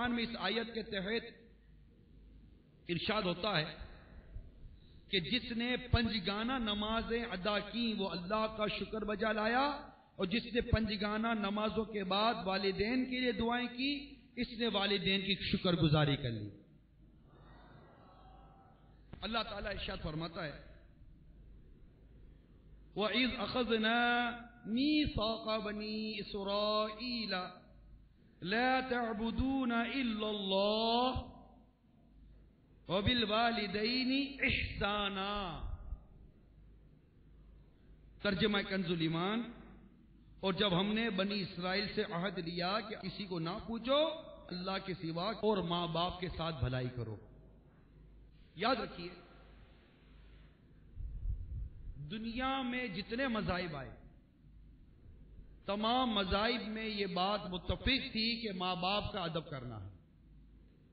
عرفان میں اس آیت کے تحت ارشاد ہوتا ہے کہ جس نے پنجگانہ نمازیں ادا کی وہ اللہ کا شکر بجا لایا، اور جس نے پنجگانہ نمازوں کے بعد والدین کے لیے دعائیں کی اس نے والدین کی شکر گزاری کر لی۔ اللہ تعالیٰ ارشاد فرماتا ہے وَإِذْ أَخَذْنَا مِيثَاقَ بَنِي إِسْرَائِيلَ لَا تَعْبُدُونَ إِلَّا اللَّهَ وَبِالْوَالِدَيْنِ إِحْسَانًا۔ ترجمہ کنز الایمان، اور جب ہم نے بنی اسرائیل سے عہد لیا کہ کسی کو نہ پوچھو اللہ کے سوا اور ماں باپ کے ساتھ بھلائی کرو۔ یاد رکھیے دنیا میں جتنے مذاہب آئے تمام مذاہب میں یہ بات متفق تھی کہ ماں باپ کا ادب کرنا ہے،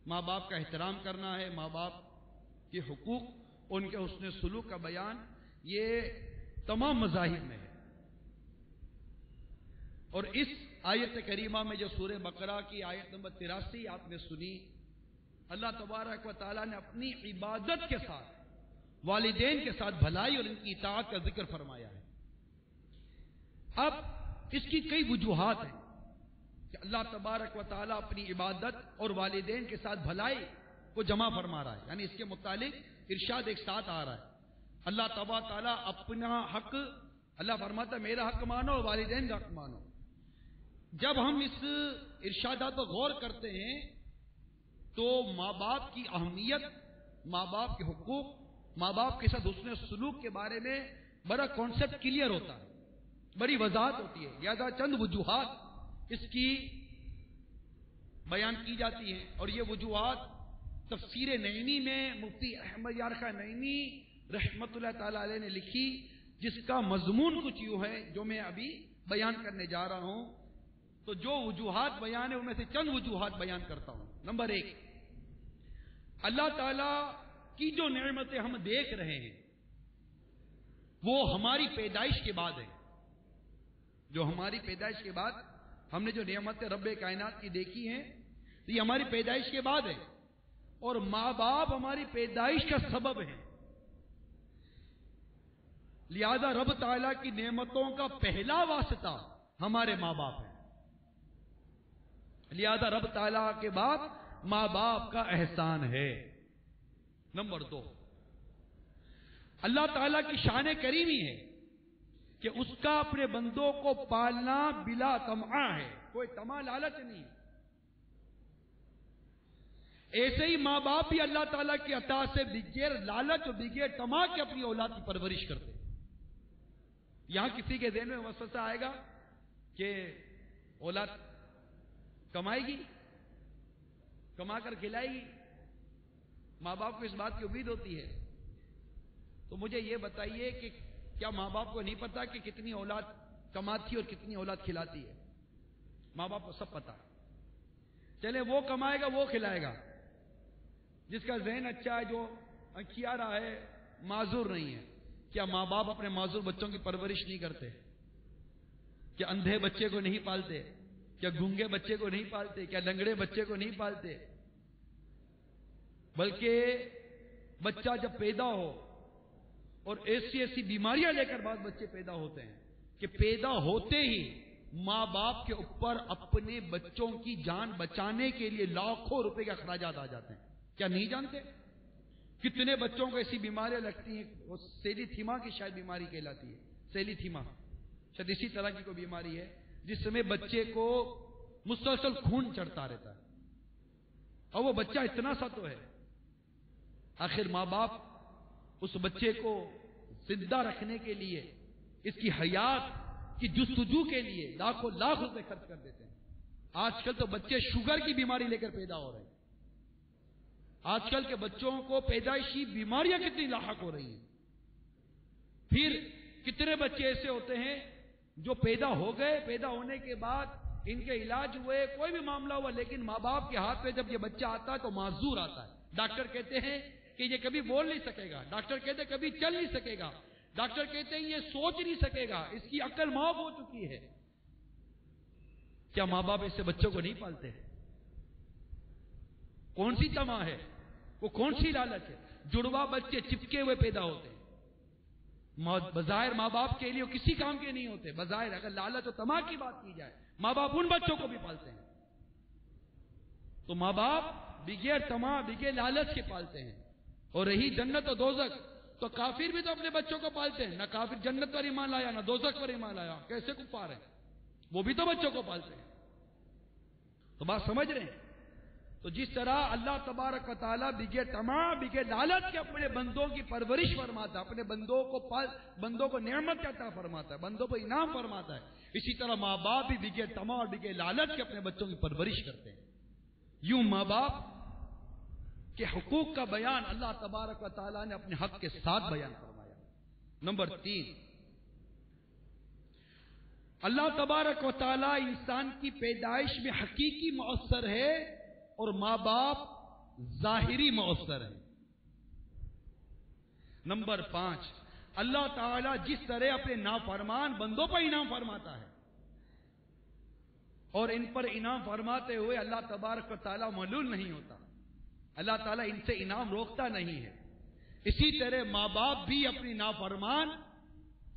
ماں باپ کا احترام کرنا ہے، ماں باپ کے حقوق، ان کے حسن سلوک کا بیان، یہ تمام مذاہب میں ہے۔ اور اس آیت کریمہ میں جو سورہ بقرہ کی آیت نمبر 83 آپ نے سنی، اللہ تبارک و تعالیٰ نے اپنی عبادت کے ساتھ والدین کے ساتھ بھلائی اور ان کی اطاعت کا ذکر فرمایا ہے۔ اب اس کی کئی وجوہات ہیں کہ اللہ تبارک و تعالیٰ اپنی عبادت اور والدین کے ساتھ بھلائی کو جمع فرما رہا ہے، یعنی اس کے متعلق ارشاد ایک ساتھ آ رہا ہے۔ اللہ تبارک و تعالیٰ اپنا حق، اللہ فرماتا ہے میرا حق مانو اور والدین کا حق مانو۔ جب ہم اس ارشادات پر غور کرتے ہیں تو ماں باپ کی اہمیت، ماں باپ کے حقوق، ماں باپ کے ساتھ حسن سلوک کے بارے میں بڑا کانسیپٹ کلیئر ہوتا ہے، بڑی وضاحت ہوتی ہے۔ لہذا چند وجوہات اس کی بیان کی جاتی ہیں، اور یہ وجوہات تفسیر نعیمی میں مفتی احمد یار خان نعیمی رحمت اللہ تعالی علیہ نے لکھی، جس کا مضمون کچھ یوں ہے جو میں ابھی بیان کرنے جا رہا ہوں۔ تو جو وجوہات بیان ہے ان میں سے چند وجوہات بیان کرتا ہوں۔ نمبر 1، اللہ تعالی کی جو نعمتیں ہم دیکھ رہے ہیں وہ ہماری پیدائش کے بعد ہے، جو ہماری پیدائش کے بعد ہم نے جو نعمتیں رب کائنات کی دیکھی ہیں یہ ہماری پیدائش کے بعد ہے، اور ماں باپ ہماری پیدائش کا سبب ہے۔ لہذا رب تعالیٰ کی نعمتوں کا پہلا واسطہ ہمارے ماں باپ ہے، لہذا رب تعالیٰ کے بعد ماں باپ کا احسان ہے۔ نمبر 2، اللہ تعالیٰ کی شان کریمی ہے کہ اس کا اپنے بندوں کو پالنا بلا طمع ہے، کوئی طمع لالچ نہیں۔ ایسے ہی ماں باپ بھی اللہ تعالیٰ کی عطا سے بغیر لالچ اور بغیر طمع کے اپنی اولاد کی پرورش کرتے ہیں۔ یہاں کسی کے ذہن میں وسوسہ آئے گا کہ اولاد کمائے گی، کما کر کھلائے گی، ماں باپ کو اس بات کی امید ہوتی ہے، تو مجھے یہ بتائیے کہ کیا ماں باپ کو نہیں پتا کہ کتنی اولاد کماتی اور کتنی اولاد کھلاتی ہے؟ ماں باپ کو سب پتا۔ چلے وہ کمائے گا وہ کھلائے گا، جس کا ذہن اچھا ہے، جو اکھیا رہا ہے، معذور نہیں ہے۔ کیا ماں باپ اپنے معذور بچوں کی پرورش نہیں کرتے؟ کیا اندھے بچے کو نہیں پالتے؟ کیا گونگے بچے کو نہیں پالتے؟ کیا لنگڑے بچے کو نہیں پالتے؟ بلکہ بچہ جب پیدا ہو اور ایسی ایسی بیماریاں لے کر بعض بچے پیدا ہوتے ہیں کہ پیدا ہوتے ہی ماں باپ کے اوپر اپنے بچوں کی جان بچانے کے لیے لاکھوں روپے کے اخراجات آ جاتے ہیں۔ کیا نہیں جانتے؟ کتنے بچوں کو ایسی بیماریاں لگتی ہیں، وہ سیلی تھیما کی شاید بیماری کہلاتی ہے، سیلی تھیما شاید اسی طرح کی کوئی بیماری ہے جس میں بچے کو مسلسل خون چڑھتا رہتا ہے، اور وہ بچہ اتنا سا تو ہے، آخر ماں باپ اس بچے کو زندہ رکھنے کے لیے، اس کی حیات کی جستجو کے لیے لاکھوں لاکھ روپے خرچ کر دیتے ہیں۔ آج کل تو بچے شوگر کی بیماری لے کر پیدا ہو رہے ہیں، آج کل کے بچوں کو پیدائشی بیماریاں کتنی لاحق ہو رہی ہیں۔ پھر کتنے بچے ایسے ہوتے ہیں جو پیدا ہو گئے، پیدا ہونے کے بعد ان کے علاج ہوئے، کوئی بھی معاملہ ہوا، لیکن ماں باپ کے ہاتھ پہ جب یہ بچہ آتا ہے تو معذور آتا ہے۔ ڈاکٹر کہتے ہیں کہ یہ کبھی بول نہیں سکے گا، ڈاکٹر کہتے ہیں کبھی چل نہیں سکے گا، ڈاکٹر کہتے ہیں یہ سوچ نہیں سکے گا، اس کی عقل معاف ہو چکی ہے۔ کیا ماں باپ ایسے بچوں کو نہیں پالتے؟ کون سی تما ہے؟ وہ کون سی لالچ ہے؟ جڑوا بچے چپکے ہوئے پیدا ہوتے ہیں، بظاہر ماں باپ کے لیے وہ کسی کام کے نہیں ہوتے، بظاہر اگر لالچ و تما کی بات کی جائے ماں باپ ان بچوں کو بھی پالتے ہیں، تو ماں باپ بغیر تما بغیر لالچ کے پالتے ہیں۔ اور رہی جنت و دوزخ، تو کافر بھی تو اپنے بچوں کو پالتے ہیں، نہ کافر جنت پر ایمان لایا نہ دوزخ پر ایمان لایا، کیسے کفار ہیں؟ وہ بھی تو بچوں کو پالتے ہیں۔ تو بات سمجھ رہے ہیں؟ تو جس طرح اللہ تبارک و تعالیٰ بغیر تما بغیر لالچ کے اپنے بندوں کی پرورش فرماتا ہے، اپنے بندوں کو نعمت عطا فرماتا ہے، بندوں کو انعام فرماتا ہے، اسی طرح ماں باپ بھی بغیر تما اور بغیر لالچ کے اپنے بچوں کی پرورش کرتے ہیں۔ یوں ماں باپ کے حقوق کا بیان اللہ تبارک و تعالیٰ نے اپنے حق کے ساتھ بیان فرمایا۔ نمبر 3، اللہ تبارک و تعالیٰ انسان کی پیدائش میں حقیقی مؤثر ہے اور ماں باپ ظاہری مؤثر ہے۔ نمبر 5، اللہ تعالیٰ جس طرح اپنے نافرمان بندوں پر انعام فرماتا ہے اور ان پر انعام فرماتے ہوئے اللہ تبارک و تعالیٰ ملول نہیں ہوتا، اللہ تعالیٰ ان سے انعام روکتا نہیں ہے، اسی طرح ماں باپ بھی اپنی نافرمان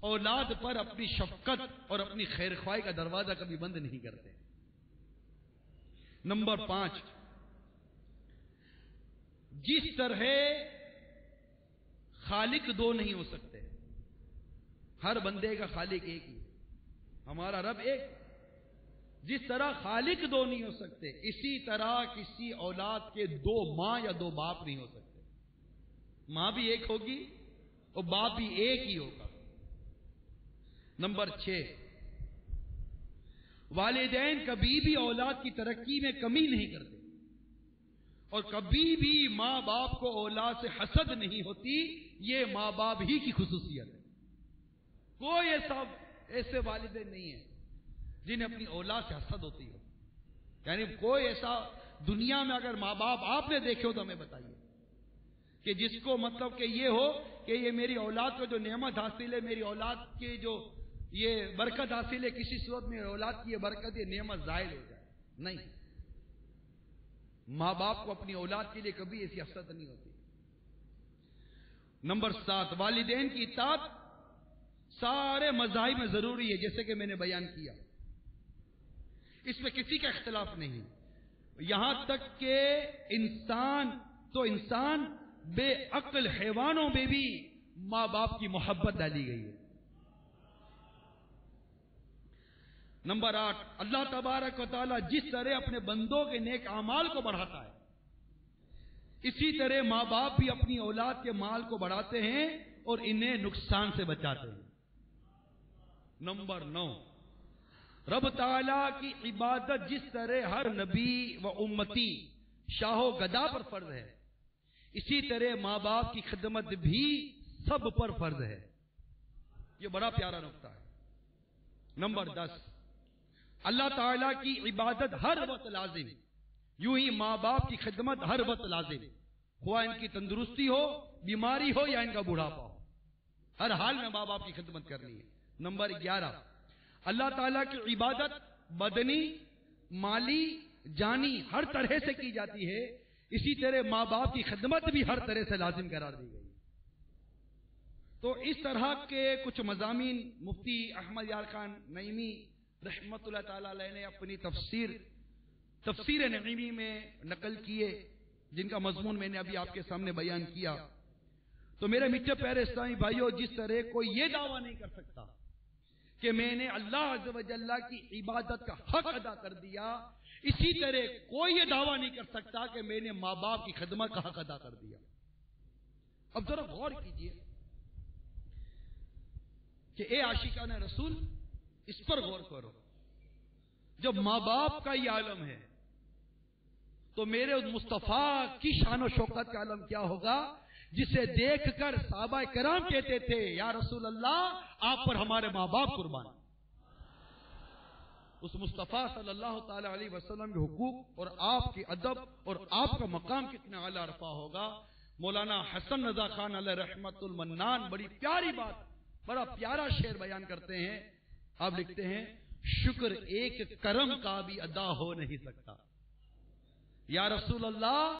اولاد پر اپنی شفقت اور اپنی خیر خواہی کا دروازہ کبھی بند نہیں کرتے۔ نمبر 5، جس طرح خالق دو نہیں ہو سکتے، ہر بندے کا خالق ایک ہی، ہمارا رب ایک، جس طرح خالق دو نہیں ہو سکتے اسی طرح کسی اولاد کے دو ماں یا دو باپ نہیں ہو سکتے، ماں بھی ایک ہوگی اور باپ بھی ایک ہی ہوگا۔ نمبر 6، والدین کبھی بھی اولاد کی ترقی میں کمی نہیں کرتے اور کبھی بھی ماں باپ کو اولاد سے حسد نہیں ہوتی، یہ ماں باپ ہی کی خصوصیت ہے۔ کوئی ایسے والدین نہیں ہیں جنہیں اپنی اولاد سے حسد ہوتی ہو، یعنی کوئی ایسا دنیا میں اگر ماں باپ آپ نے دیکھے ہو تو ہمیں بتائیے کہ جس کو مطلب کہ یہ ہو کہ یہ میری اولاد کو جو نعمت حاصل ہے، میری اولاد کی جو یہ برکت حاصل ہے، کسی صورت میں اولاد کی یہ برکت یہ نعمت ظاہر ہو جائے، نہیں، ماں باپ کو اپنی اولاد کے لیے کبھی ایسی حسرت نہیں ہوتی۔ نمبر 7، والدین کی اطاعت سارے مذاہب میں ضروری ہے، جیسے کہ میں نے بیان کیا، اس میں کسی کا اختلاف نہیں، یہاں تک کہ انسان بے عقل حیوانوں میں بھی ماں باپ کی محبت ڈالی گئی ہے۔ نمبر 8، اللہ تبارک و تعالیٰ جس طرح اپنے بندوں کے نیک اعمال کو بڑھاتا ہے اسی طرح ماں باپ بھی اپنی اولاد کے مال کو بڑھاتے ہیں اور انہیں نقصان سے بچاتے ہیں۔ نمبر 9، رب تعالیٰ کی عبادت جس طرح ہر نبی و امتی شاہ و گدا پر فرض ہے اسی طرح ماں باپ کی خدمت بھی سب پر فرض ہے۔ یہ بڑا پیارا نقطہ ہے۔ نمبر 10، اللہ تعالیٰ کی عبادت ہر وقت لازم، یوں ہی ماں باپ کی خدمت ہر وقت لازم، خواہ ان کی تندرستی ہو، بیماری ہو یا ان کا بڑھاپا ہو، ہر حال میں ماں باپ کی خدمت کرنی ہے۔ نمبر 11، اللہ تعالیٰ کی عبادت بدنی، مالی، جانی ہر طرح سے کی جاتی ہے، اسی طرح ماں باپ کی خدمت بھی ہر طرح سے لازم قرار دی گئی۔ تو اس طرح کے کچھ مضامین مفتی احمد یار خان نعیمی رحمت اللہ تعالیٰ علیہ نے اپنی تفسیر نعیمی میں نقل کیے، جن کا مضمون میں نے ابھی آپ کے سامنے بیان کیا۔ تو میرے میٹھے پیارے اسلامی بھائیوں، جس طرح کوئی یہ دعویٰ نہیں کر سکتا کہ میں نے اللہ عز و جل کی عبادت کا حق ادا کر دیا، اسی طرح کوئی یہ دعویٰ نہیں کر سکتا کہ میں نے ماں باپ کی خدمت کا حق ادا کر دیا۔ اب ذرا غور کیجئے کہ اے عاشقان رسول، اس پر غور کرو، جب ماں باپ کا یہ عالم ہے تو میرے اس مصطفیٰ کی شان و شوکت کا عالم کیا ہوگا، جسے دیکھ کر صحابہ کرام کہتے تھے یا رسول اللہ آپ پر ہمارے ماں باپ قربان۔ اس مصطفیٰ صلی اللہ تعالی علیہ وسلم کے حقوق اور آپ کی ادب اور آپ کا مقام کتنا اعلیٰ رفع ہوگا۔ مولانا حسن رضا خان علیہ رحمت المنان بڑی پیاری بات، بڑا پیارا شعر بیان کرتے ہیں۔ آپ لکھتے ہیں، شکر ایک کرم کا بھی ادا ہو نہیں سکتا یا رسول اللہ